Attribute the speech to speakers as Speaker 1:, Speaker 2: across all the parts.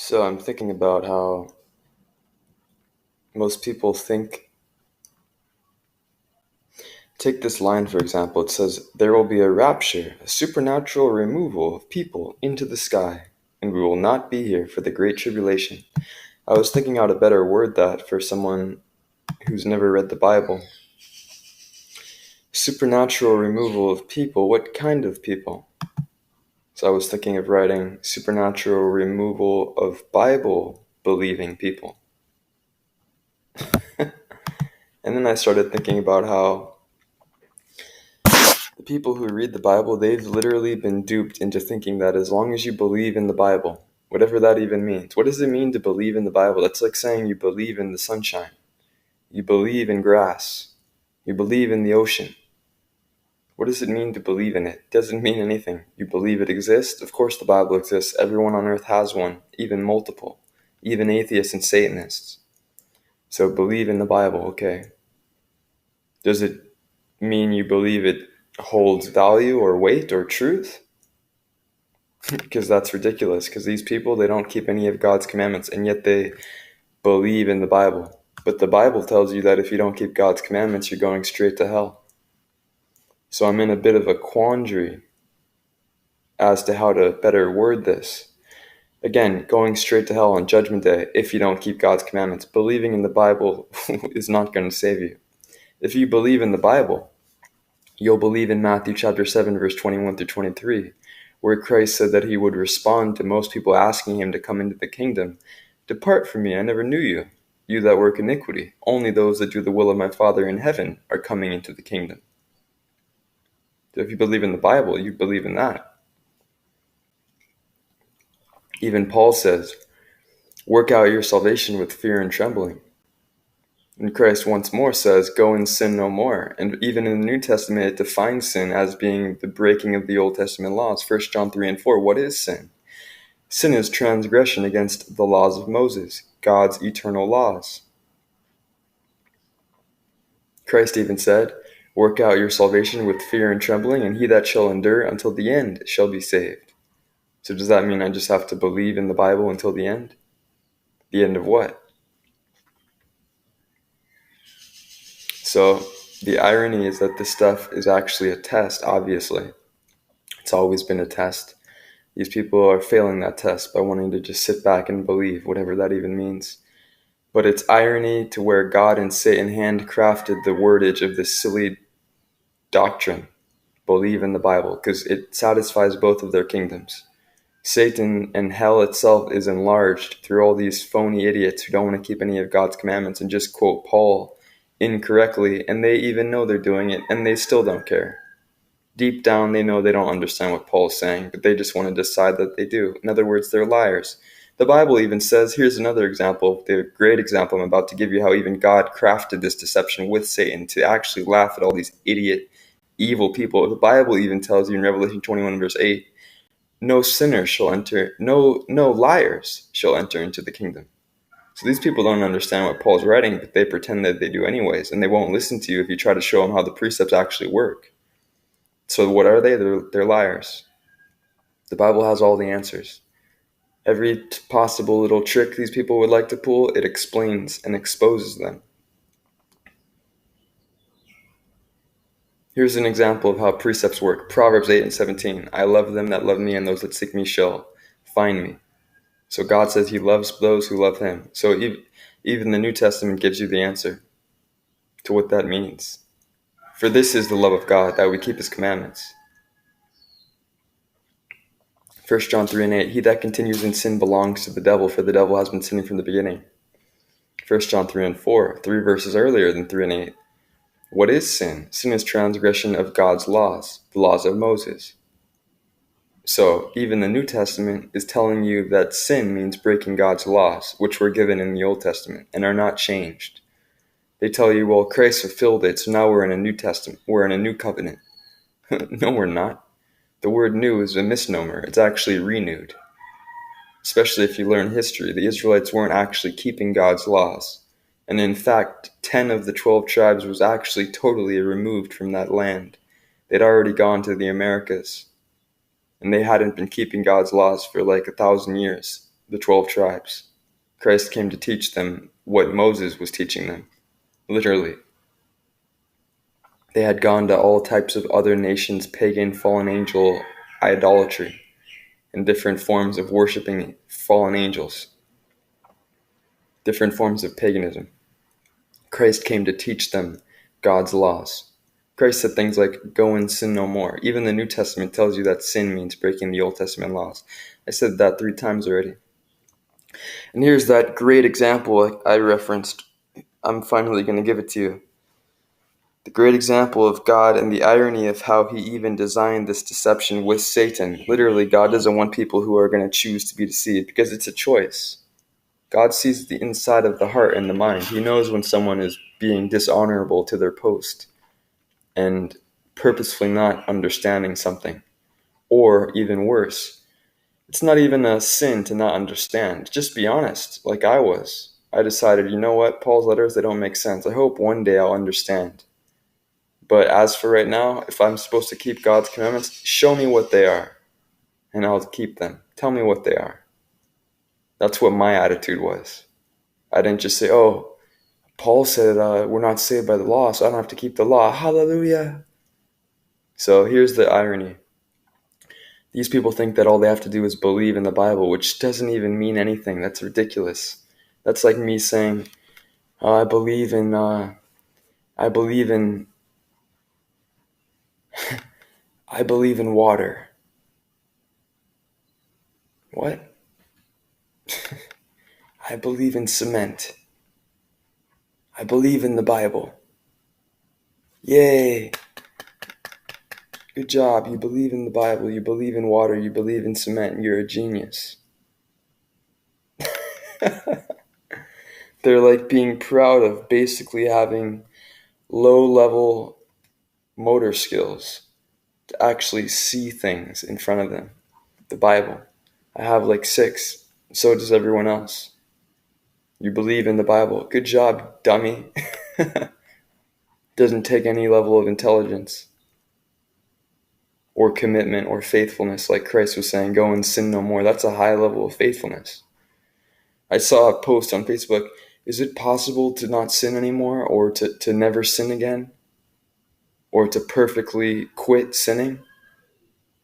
Speaker 1: So I'm thinking about how most people think. Take this line, for example. It says, "There will be a rapture, a supernatural removal of people into the sky, and we will not be here for the great tribulation." I was thinking how to better word that for someone who's never read the Bible. Supernatural removal of people, what kind of people? So I was thinking of writing supernatural removal of Bible-believing people. And then I started thinking about how the people who read the Bible, they've literally been duped into thinking that as long as you believe in the Bible, whatever that even means. What does it mean to believe in the Bible? That's like saying you believe in the sunshine. You believe in grass. You believe in the ocean. What does it mean to believe in it? It doesn't mean anything. You believe it exists? Of course the Bible exists. Everyone on earth has one, even multiple, even atheists and Satanists. So believe in the Bible, okay. Does it mean you believe it holds value or weight or truth? Because that's ridiculous, because these people, they don't keep any of God's commandments, and yet they believe in the Bible. But the Bible tells you that if you don't keep God's commandments, you're going straight to hell. So I'm in a bit of a quandary as to how to better word this. Again, going straight to hell on Judgment Day if you don't keep God's commandments. Believing in the Bible is not going to save you. If you believe in the Bible, you'll believe in Matthew chapter 7, verse 21 through 23, where Christ said that he would respond to most people asking him to come into the kingdom. "Depart from me, I never knew you, you that work iniquity. Only those that do the will of my Father in heaven are coming into the kingdom." So if you believe in the Bible, you believe in that. Even Paul says, "Work out your salvation with fear and trembling." And Christ once more says, "Go and sin no more." And even in the New Testament, it defines sin as being the breaking of the Old Testament laws. 1 John 3 and 4, what is sin? Sin is transgression against the laws of Moses, God's eternal laws. Christ even said, "Work out your salvation with fear and trembling, and he that shall endure until the end shall be saved." So does that mean I just have to believe in the Bible until the end? The end of what? So the irony is that this stuff is actually a test, obviously. It's always been a test. These people are failing that test by wanting to just sit back and believe, whatever that even means. But it's irony to where God and Satan handcrafted the wordage of this silly doctrine, believe in the Bible, because it satisfies both of their kingdoms. Satan and hell itself is enlarged through all these phony idiots who don't want to keep any of God's commandments and just quote Paul incorrectly, and they even know they're doing it, and they still don't care. Deep down, they know they don't understand what Paul is saying, but they just want to decide that they do. In other words, they're liars. The Bible even says, here's another example, the great example I'm about to give you, how even God crafted this deception with Satan to actually laugh at all these idiot, evil people. The Bible even tells you in Revelation 21 verse 8, no sinner shall enter, no liars shall enter into the kingdom. So these people don't understand what Paul's writing, but they pretend that they do anyways, and they won't listen to you if you try to show them how the precepts actually work. So what are they? They're liars. The Bible has all the answers. Every possible little trick these people would like to pull, it explains and exposes them. Here's an example of how precepts work. Proverbs 8 and 17. "I love them that love me, and those that seek me shall find me." So God says he loves those who love him. So even the New Testament gives you the answer to what that means. "For this is the love of God, that we keep his commandments." 1 John 3 and 8, "He that continues in sin belongs to the devil, for the devil has been sinning from the beginning." 1 John 3 and 4, 3 verses earlier than 3 and 8. What is sin? Sin is transgression of God's laws, the laws of Moses. So even the New Testament is telling you that sin means breaking God's laws, which were given in the Old Testament and are not changed. They tell you, well, Christ fulfilled it, so now we're in a New Testament, we're in a new covenant. No, we're not. The word new is a misnomer. It's actually renewed. Especially if you learn history, the Israelites weren't actually keeping God's laws. And in fact, 10 of the 12 tribes was actually totally removed from that land. They'd already gone to the Americas. And they hadn't been keeping God's laws for like 1,000 years. the 12 tribes. Christ came to teach them what Moses was teaching them, literally. They had gone to all types of other nations, pagan, fallen angel idolatry, and different forms of worshiping fallen angels, different forms of paganism. Christ came to teach them God's laws. Christ said things like, go and sin no more. Even the New Testament tells you that sin means breaking the Old Testament laws. I said that 3 times already. And here's that great example I referenced. I'm finally going to give it to you. The great example of God and the irony of how he even designed this deception with Satan. Literally, God doesn't want people who are going to choose to be deceived because it's a choice. God sees the inside of the heart and the mind. He knows when someone is being dishonorable to their post and purposefully not understanding something. Or even worse, it's not even a sin to not understand. Just be honest, like I was. I decided, you know what, Paul's letters, they don't make sense. I hope one day I'll understand. But as for right now, if I'm supposed to keep God's commandments, show me what they are, and I'll keep them. Tell me what they are. That's what my attitude was. I didn't just say, oh, Paul said we're not saved by the law, so I don't have to keep the law. Hallelujah. So here's the irony. These people think that all they have to do is believe in the Bible, which doesn't even mean anything. That's ridiculous. That's like me saying, I believe in water. What? I believe in cement. I believe in the Bible. Yay! Good job. You believe in the Bible. You believe in water. You believe in cement. You're a genius. They're like being proud of basically having low-level motor skills to actually see things in front of them. The Bible. I have like 6. So does everyone else. You believe in the Bible. Good job, dummy. Doesn't take any level of intelligence or commitment or faithfulness, like Christ was saying, go and sin no more. That's a high level of faithfulness. I saw a post on Facebook, is it possible to not sin anymore, or to never sin again, or to perfectly quit sinning?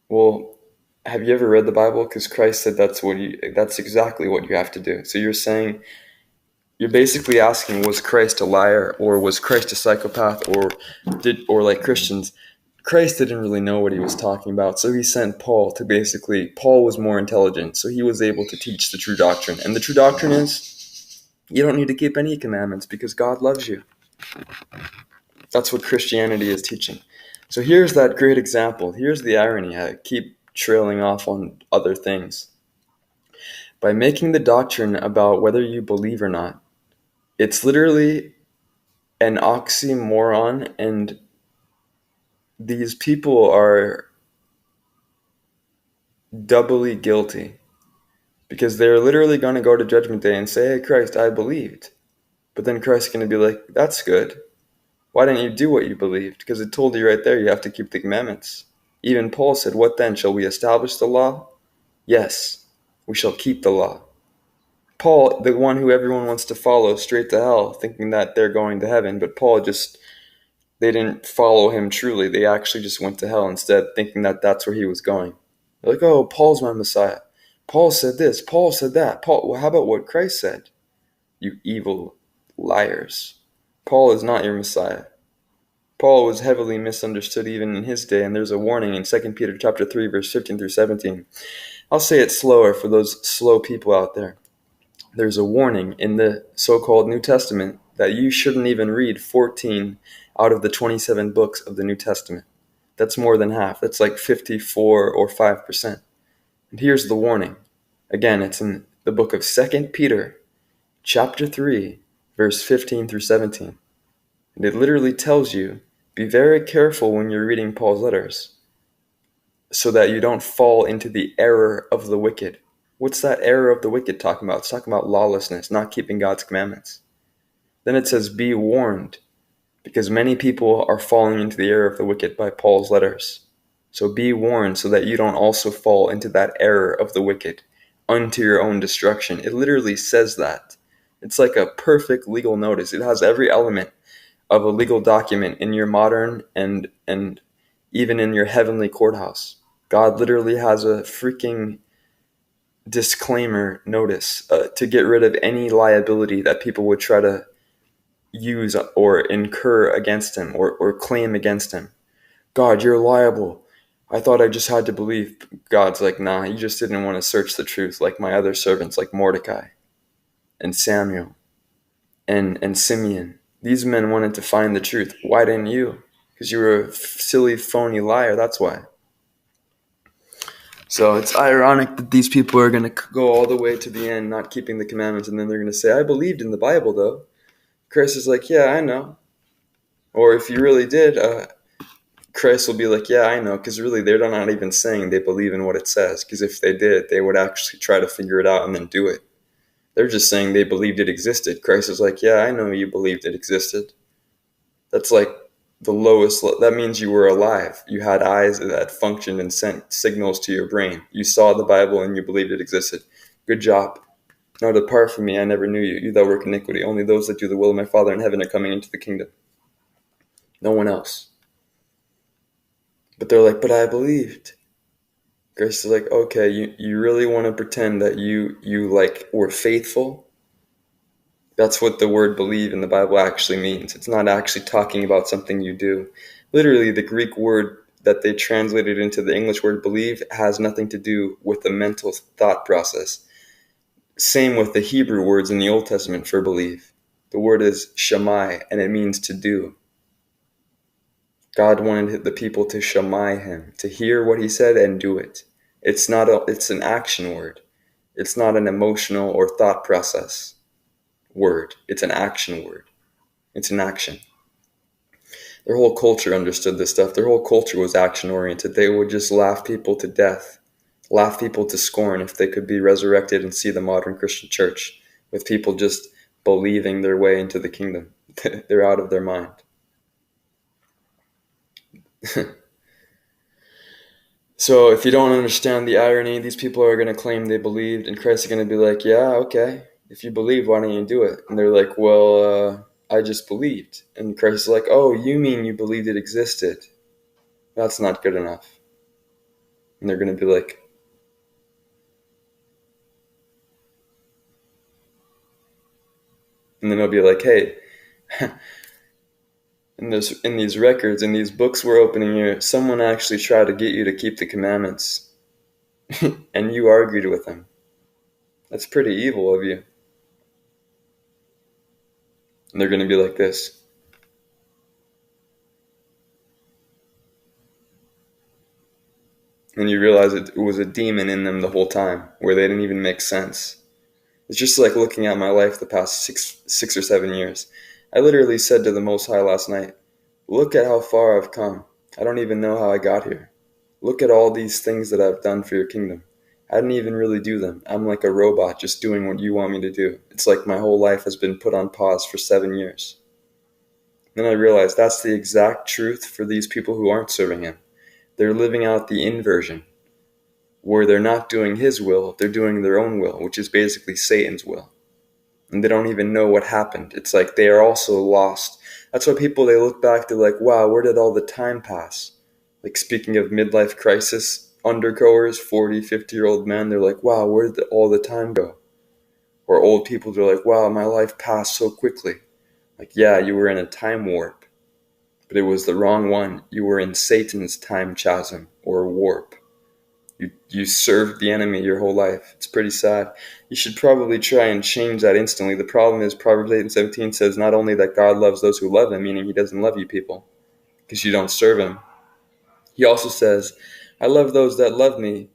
Speaker 1: Well, have you ever read the Bible? Because Christ said that's exactly what you have to do. So you're basically asking, was Christ a liar, or was Christ a psychopath, or like Christians, Christ didn't really know what he was talking about, so he sent Paul to Paul was more intelligent, so he was able to teach the true doctrine. And the true doctrine is, you don't need to keep any commandments because God loves you. That's what Christianity is teaching. So here's that great example. Here's the irony. I keep trailing off on other things. By making the doctrine about whether you believe or not, it's literally an oxymoron, and these people are doubly guilty because they're literally going to go to Judgment Day and say, hey, Christ, I believed. But then Christ's going to be like, that's good. Why didn't you do what you believed? Because it told you right there you have to keep the commandments. Even Paul said, what then? Shall we establish the law? Yes, we shall keep the law. Paul, the one who everyone wants to follow straight to hell, thinking that they're going to heaven, but they didn't follow him truly. They actually just went to hell instead, thinking that that's where he was going. They're like, oh, Paul's my Messiah. Paul said this. Paul said that. Well, how about what Christ said? You evil liars. Paul is not your Messiah. Paul was heavily misunderstood even in his day, and there's a warning in 2 Peter chapter 3, verse 15 through 17. I'll say it slower for those slow people out there. There's a warning in the so-called New Testament that you shouldn't even read 14 out of the 27 books of the New Testament. That's more than half. That's like 54 or 5%. And here's the warning. Again, it's in the book of 2 Peter, chapter 3, verse 15 through 17. And it literally tells you, be very careful when you're reading Paul's letters so that you don't fall into the error of the wicked. What's that error of the wicked talking about? It's talking about lawlessness, not keeping God's commandments. Then it says, be warned, because many people are falling into the error of the wicked by Paul's letters. So be warned so that you don't also fall into that error of the wicked. unto your own destruction. It literally says that. It's like a perfect legal notice. It has every element of a legal document in your modern and even in your heavenly courthouse. God literally has a freaking disclaimer notice to get rid of any liability that people would try to use or incur against him or claim against him. God, you're liable. I thought I just had to believe. God's like, nah, you just didn't want to search the truth like my other servants, like Mordecai and Samuel and Simeon. These men wanted to find the truth. Why didn't you? Because you were a silly, phony liar. That's why. So it's ironic that these people are going to go all the way to the end, not keeping the commandments, and then they're going to say, I believed in the Bible, though. Christ is like, yeah, I know. Or if you really did, Christ will be like, yeah, I know, because really they're not even saying they believe in what it says, because if they did, they would actually try to figure it out and then do it. They're just saying they believed it existed. Christ is like, yeah, I know you believed it existed. That's like the lowest. That means you were alive. You had eyes that functioned and sent signals to your brain. You saw the Bible and you believed it existed. Good job. Now depart from me, I never knew you. You that work iniquity. Only those that do the will of my Father in heaven are coming into the kingdom. No one else. But they're like, but I believed. Grace is like, okay, you really want to pretend that you like were faithful? That's what the word believe in the Bible actually means. It's not actually talking about something you do. Literally, the Greek word that they translated into the English word believe has nothing to do with the mental thought process. Same with the Hebrew words in the Old Testament for believe. The word is shamai, and it means to do. God wanted the people to shamai him, to hear what he said and do it. It's an action word. It's not an emotional or thought process word. It's an action word. It's an action. Their whole culture understood this stuff. Their whole culture was action oriented. They would just laugh people to death, laugh people to scorn if they could be resurrected and see the modern Christian church with people just believing their way into the kingdom. They're out of their mind. So if you don't understand the irony, these people are going to claim they believed, and Christ is going to be like, yeah, okay. If you believe, why don't you do it? And they're like, well, I just believed. And Christ is like, oh, you mean you believed it existed? That's not good enough. And they're going to be like, and then they'll be like, hey, in these records, in these books we're opening here, someone actually tried to get you to keep the commandments, and you argued with them. That's pretty evil of you. And they're going to be like this. And you realize it was a demon in them the whole time, where they didn't even make sense. It's just like looking at my life the past six or 7 years. I literally said to the Most High last night, look at how far I've come. I don't even know how I got here. Look at all these things that I've done for your kingdom. I didn't even really do them. I'm like a robot just doing what you want me to do. It's like my whole life has been put on pause for 7 years. Then I realized that's the exact truth for these people who aren't serving him. They're living out the inversion, where they're not doing his will, they're doing their own will, which is basically Satan's will. And they don't even know what happened. It's like they are also lost. That's why people, they look back, they're like, wow, where did all the time pass? Like speaking of midlife crisis, undergoers, 40, 50-year-old men, they're like, wow, where did all the time go? Or old people, they're like, wow, my life passed so quickly. Like, yeah, you were in a time warp, but it was the wrong one. You were in Satan's time chasm or warp. You served the enemy your whole life. It's pretty sad. You should probably try and change that instantly. The problem is Proverbs 8:17 says not only that God loves those who love him, meaning he doesn't love you people because you don't serve him. He also says, I love those that love me,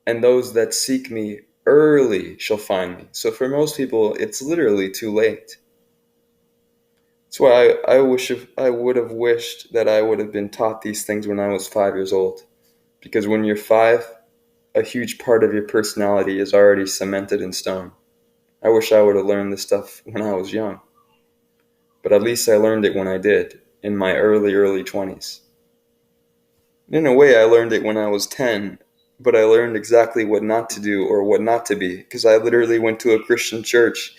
Speaker 1: and those that seek me early shall find me. So for most people, it's literally too late. That's why I would have wished that I would have been taught these things when I was 5 years old. Because when you're 5, a huge part of your personality is already cemented in stone. I wish I would have learned this stuff when I was young. But at least I learned it when I did, in my early 20s. In a way, I learned it when I was 10, but I learned exactly what not to do or what not to be, because I literally went to a Christian church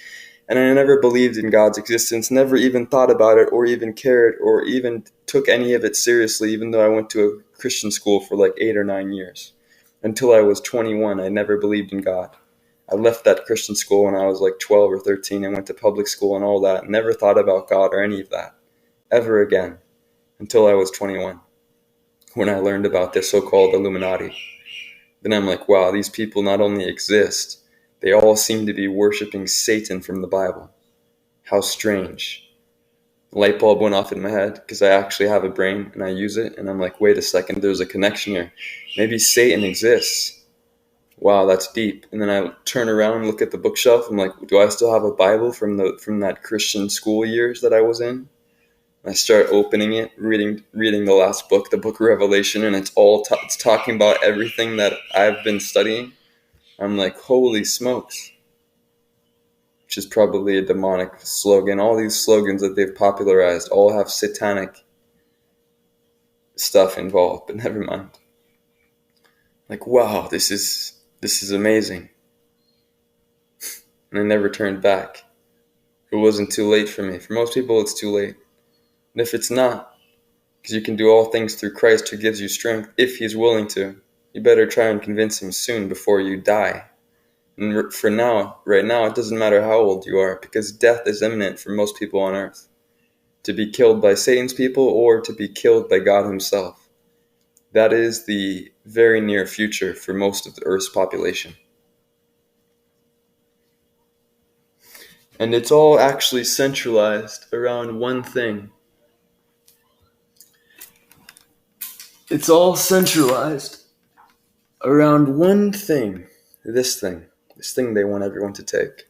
Speaker 1: and I never believed in God's existence, never even thought about it or even cared or even took any of it seriously, even though I went to a Christian school for like 8 or 9 years. Until I was 21, I never believed in God. I left that Christian school when I was like 12 or 13 and went to public school and all that. Never thought about God or any of that ever again until I was 21, when I learned about this so-called illuminati. Then I'm like, wow, these people not only exist, they all seem to be worshiping Satan from the Bible. How strange. The light bulb went off in my head because I actually have a brain and I use it, and I'm like, wait a second, there's a connection here. Maybe Satan exists. Wow, that's deep. And then I turn around and look at the bookshelf. I'm like, do I still have a Bible from that Christian school years that I was in? I start opening it, reading the last book, the book of Revelation, and it's talking about everything that I've been studying. I'm like, holy smokes. Which is probably a demonic slogan. All these slogans that they've popularized all have satanic stuff involved, but never mind. Like, wow, this is amazing. And I never turned back. It wasn't too late for me. For most people, it's too late. And if it's not, because you can do all things through Christ who gives you strength, if he's willing to, you better try and convince him soon before you die. And for now, right now, it doesn't matter how old you are, because death is imminent for most people on earth. To be killed by Satan's people or to be killed by God himself. That is the very near future for most of the Earth's population. And it's all actually centralized around one thing. It's all centralized around one thing. This thing they want everyone to take.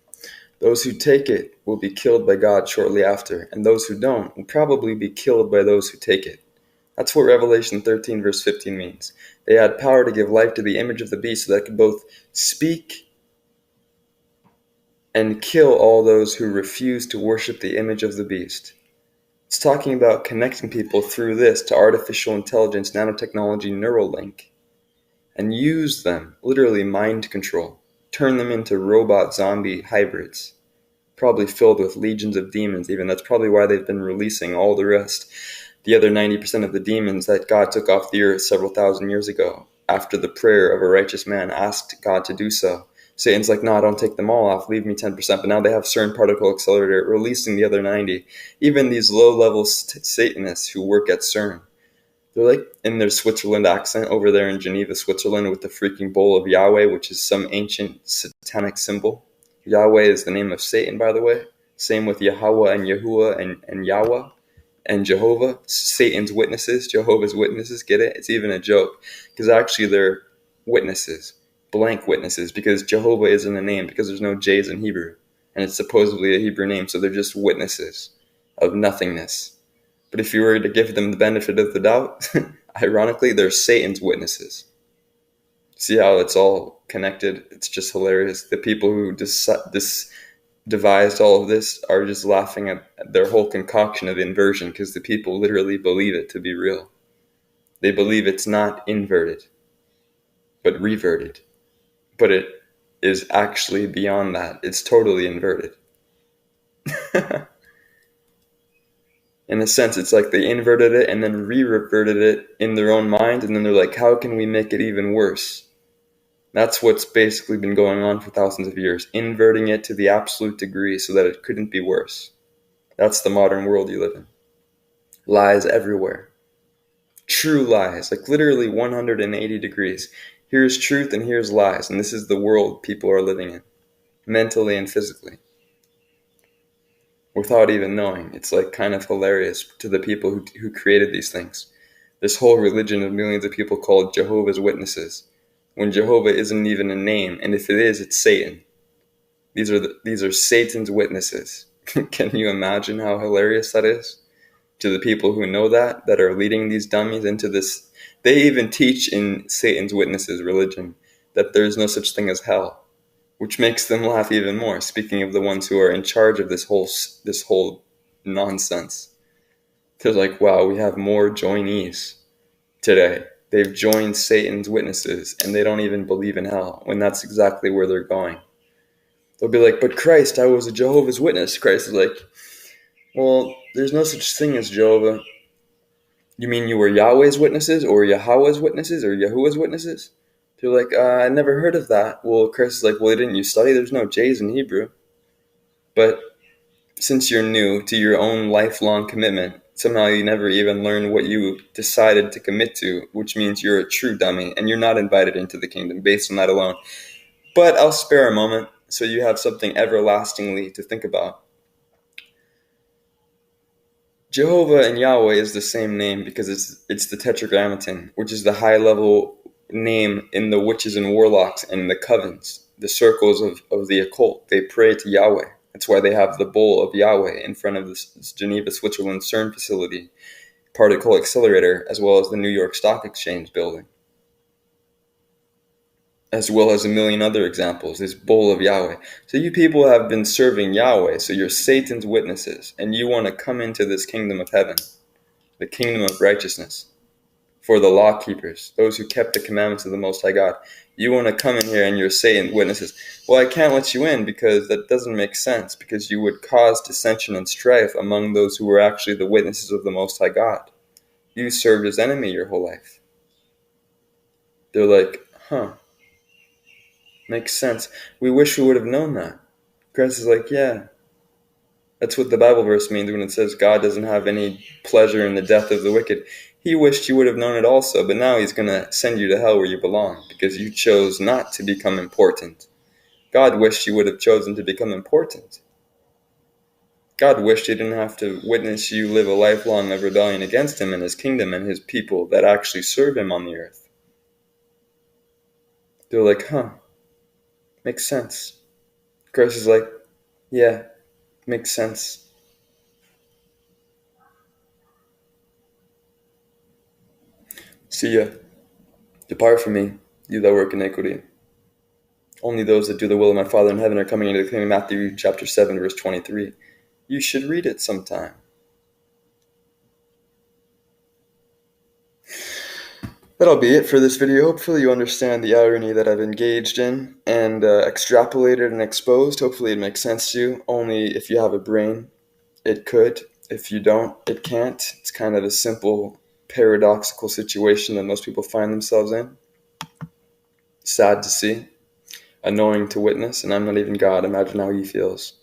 Speaker 1: Those who take it will be killed by God shortly after, and those who don't will probably be killed by those who take it. That's what Revelation 13 verse 15 means. They had power to give life to the image of the beast so that it could both speak and kill all those who refuse to worship the image of the beast. It's talking about connecting people through this to artificial intelligence, nanotechnology, Neuralink, and use them, literally mind control, turn them into robot zombie hybrids, probably filled with legions of demons even. That's probably why they've been releasing all the rest, the other 90% of the demons that God took off the earth several thousand years ago, after the prayer of a righteous man asked God to do so. Satan's like, no, don't take them all off, leave me 10%. But now they have CERN particle accelerator releasing the other 90. Even these low-level Satanists who work at CERN, they're like in their Switzerland accent over there in Geneva, Switzerland, with the freaking bowl of Yahweh, which is some ancient satanic symbol. Yahweh is the name of Satan, by the way. Same with Yahweh and Yahuwah and Yahweh and Jehovah. Satan's witnesses, Jehovah's witnesses, get it? It's even a joke, because actually they're witnesses, blank witnesses, because Jehovah isn't a name, because there's no J's in Hebrew, and it's supposedly a Hebrew name, so they're just witnesses of nothingness. But if you were to give them the benefit of the doubt, ironically, they're Satan's witnesses. See how it's all connected? It's just hilarious. The people who devised all of this are just laughing at their whole concoction of inversion, because the people literally believe it to be real. They believe it's not inverted, but reverted. But it is actually beyond that. It's totally inverted. In a sense, it's like they inverted it and then re-reverted it in their own mind, and then they're like, how can we make it even worse? That's what's basically been going on for thousands of years, inverting it to the absolute degree so that it couldn't be worse. That's the modern world you live in. Lies everywhere. True lies, like literally 180 degrees. Here's truth and here's lies, and this is the world people are living in, mentally and physically. Without even knowing. It's like kind of hilarious to the people who created these things. This whole religion of millions of people called Jehovah's Witnesses, when Jehovah isn't even a name, and if it is, it's Satan. These are Satan's witnesses. Can you imagine how hilarious that is? To the people who know that are leading these dummies into this. They even teach in Satan's Witnesses religion that there is no such thing as hell, which makes them laugh even more, speaking of the ones who are in charge of this whole nonsense. They're like, wow, we have more joinees today They've joined Satan's witnesses, and they don't even believe in hell, when that's exactly where they're going. They'll be like, but Christ, I was a Jehovah's Witness. Christ is like, well, there's no such thing as Jehovah. You mean you were Yahweh's witnesses, or Yahweh's witnesses, or Yahuwah's witnesses? They're like, I never heard of that. Well, Christ is like, well, didn't you study? There's no J's in Hebrew. But since you're new to your own lifelong commitment, somehow you never even learn what you decided to commit to, which means you're a true dummy, and you're not invited into the kingdom based on that alone. But I'll spare a moment so you have something everlastingly to think about. Jehovah and Yahweh is the same name because it's the Tetragrammaton, which is the high-level name in the witches and warlocks and the covens, the circles of the occult. They pray to Yahweh. That's why they have the bowl of Yahweh in front of this Geneva, Switzerland CERN facility, particle accelerator, as well as the New York Stock Exchange building, as well as a million other examples, this bowl of Yahweh. So you people have been serving Yahweh, so you're Satan's witnesses, and you want to come into this kingdom of heaven, the kingdom of righteousness, for the law keepers, those who kept the commandments of the Most High God. You want to come in here and you're Satan's witnesses. Well, I can't let you in because that doesn't make sense, because you would cause dissension and strife among those who were actually the witnesses of the Most High God. You served his enemy your whole life. They're like, makes sense. We wish we would have known that. Christ is like, yeah. That's what the Bible verse means when it says God doesn't have any pleasure in the death of the wicked. He wished you would have known it also, but now he's going to send you to hell where you belong because you chose not to become important. God wished you would have chosen to become important. God wished he didn't have to witness you live a lifelong of rebellion against him and his kingdom and his people that actually serve him on the earth. They're like, makes sense. Christ is like, yeah, makes sense. See ya. Depart from me, you that work iniquity. Only those that do the will of my Father in heaven are coming into the kingdom. Matthew chapter 7, verse 23. You should read it sometime. That'll be it for this video. Hopefully you understand the irony that I've engaged in and extrapolated and exposed. Hopefully it makes sense to you. Only if you have a brain, it could. If you don't, it can't. It's kind of a simple, paradoxical situation that most people find themselves in. Sad to see. Annoying to witness, and I'm not even God. Imagine how he feels.